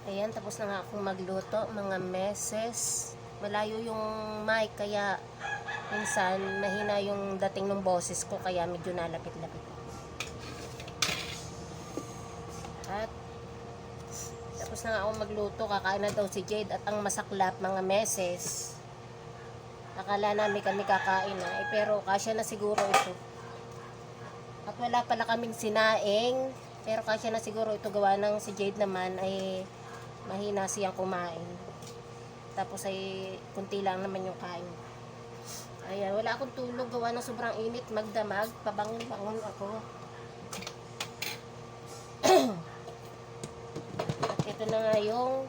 Ayan, tapos na nga akong magluto, mga meses. Malayo yung mic, kaya minsan mahina yung dating ng boses ko, kaya medyo nalapit-lapit. At tapos na nga akong magluto, kakain na daw si Jade at ang masaklap, mga meses. Akala namin kami kakain na, pero kasya na siguro ito. At wala pala kaming sinaing, pero kasya na siguro ito, gawa ng si Jade naman ay mahina siyang kumain. Tapos ay kunti lang naman yung kain. Ayan, wala akong tulog, gawa ng sobrang init, magdamag, pabangon-bangon ako. At ito na nga yung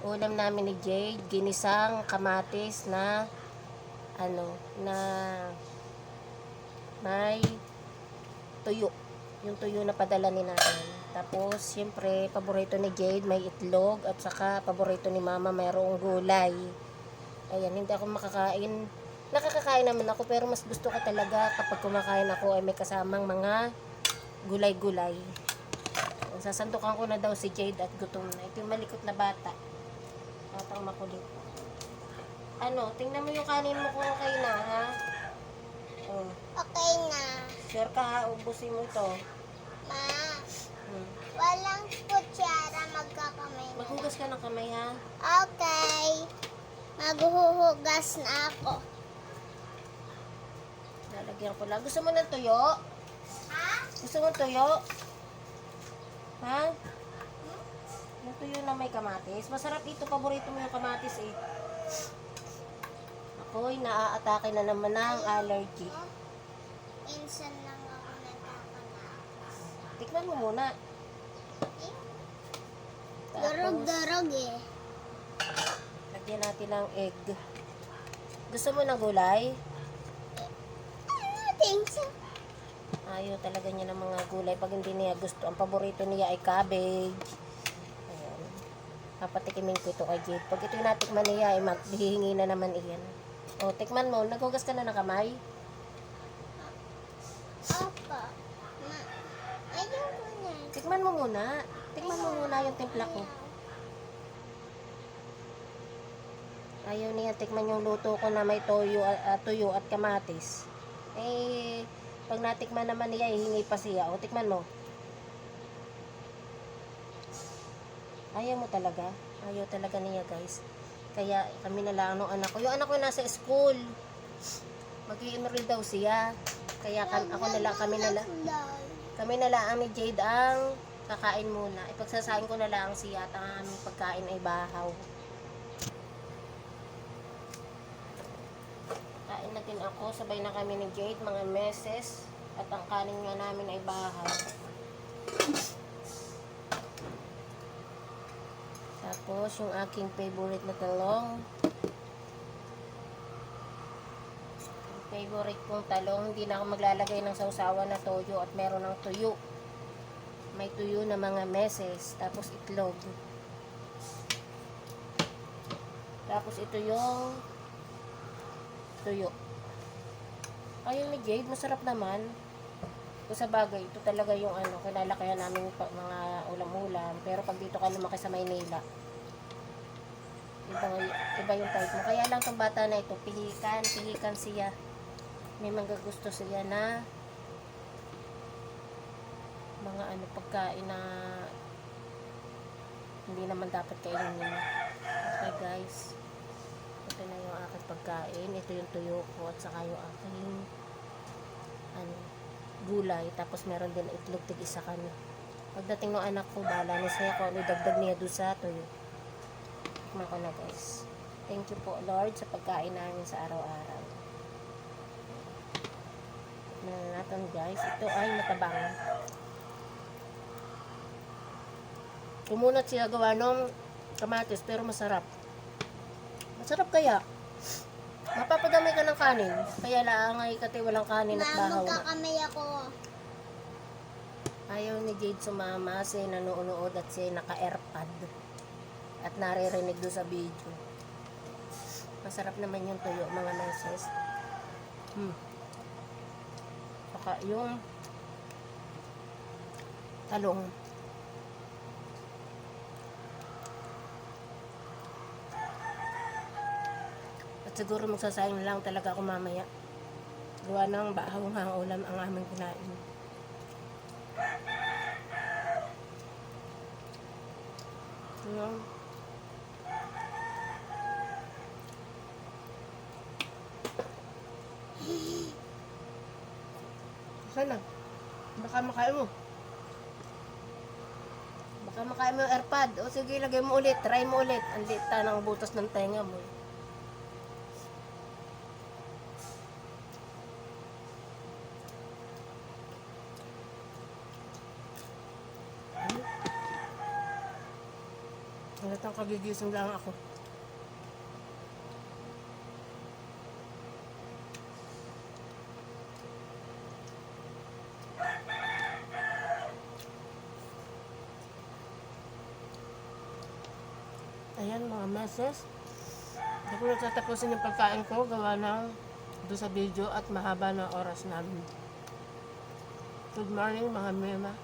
ulam namin ni Jade, ginisang kamatis na na may tuyo. Yung tuyo na padala ni natin. Tapos, siyempre, paborito ni Jade, may itlog. At saka, paborito ni Mama, mayroong gulay. Ayan, hindi ako makakain. Nakakakain naman ako, pero mas gusto ko talaga kapag kumakain ako ay may kasamang mga gulay-gulay. Sasandukan ko na daw si Jade at gutom na. Ito yung malikot na bata. Batang makulit. Tingnan mo yung kanin mo kung okay na, ha? Oh. Okay na. Sure ka, ha? Ubusin mo ito. Ma, walang kutsara, magkakamay na. Maghugas ka ng kamay, ha? Okay. Maghuhugas na ako. Lalagyan ko lang. Gusto mo ng tuyo? Ha? Gusto mo ng tuyo? Ha? Yung tuyo na may kamatis. Masarap ito. Paborito mo yung kamatis, eh. Ako'y naaatake na naman ng allergy. Minsan lang ako nagkakanakas. Tikman mo muna. Darog-darog eh. Lagyan natin ng egg. Gusto mo ng gulay? Thanks. Ayaw talaga niya ng mga gulay pag hindi niya gusto. Ang paborito niya ay cabbage. Ayan. Papatikimin ko ito kay Jade. Pag ito yung natikman niya ay maghihingi na naman iyan. O, tikman mo. Naghugas ka na ng kamay? Opo. Ma, ayaw mo na. Tikman mo muna. Tikman mo muna yung timpla ko. Ayaw niya tikman yung luto ko na may tuyo at kamatis. Eh, pag natikman naman niya, hihingi pa siya. O, tikman mo. Ayaw mo talaga. Ayaw talaga niya, guys. Kaya kami na lang nung anak ko. Yung anak ko nasa school. Mag-i-enroll daw siya. Kaya kami na lang ni Jade ang kakain muna. Ipagsasain ko na lang siya at ang aming pagkain ay bahaw. Kain natin ako. Sabay na kami ni Jade, mga meses. At ang kanin nga namin ay bahaw. Tapos, yung aking favorite na talong. Yung favorite kong talong, hindi na ako maglalagay ng sausawan na toyo at meron ng tuyo. May tuyo na mga meses. Tapos, itlog. Tapos, ito yung tuyo. Ayun ni Jade, masarap naman. Kung sa bagay, ito talaga yung kinalakayan namin mga ulam-ulam. Pero pag dito ka lumaki sa Maynila, iba yung type mo. Kaya lang tong bata na ito, pihikan siya. May mga gusto siya na mga pagkain na hindi naman dapat kainin. Okay, guys. Ito na yung aking pagkain. Ito yung tuyo ko at saka yung aking gulay. Tapos meron din itlog tig-isa kami. Pagdating ng anak ko, bahala na siya kung ano dagdag niya doon sa tuyo. Tikman ko na, guys. Thank you po, Lord, sa pagkain namin sa araw-araw. Tikman na natin, guys. Ito ay matabang. Kumunat siya gawa ng kamatis, pero masarap. Masarap kaya. Mapapadamay ka ng kanin. Kaya lang ay kati walang kanin at bahaw na. Magkakamay ako. Ayaw ni Jade sumama. Siya nanonood at siya naka-airpod. At naririnig doon sa video. Masarap naman yung tuyo, mga meses. Saka yung talong. Siguro magsasayang lang talaga ako mamaya. Gawa ng bahawang ulam ang aming kinain. Ayan. Sana. Baka makain mo. Baka makain mo yung AirPod. O sige, lagay mo ulit. Try mo ulit. Ang lita ng butas ng tenga mo. Halatang kagigising lang ako. Ayan mga meses. Hindi ko natatapusin yung pagkain ko. Gawa ng doon sa video at mahaba na oras namin. Good morning mga mema.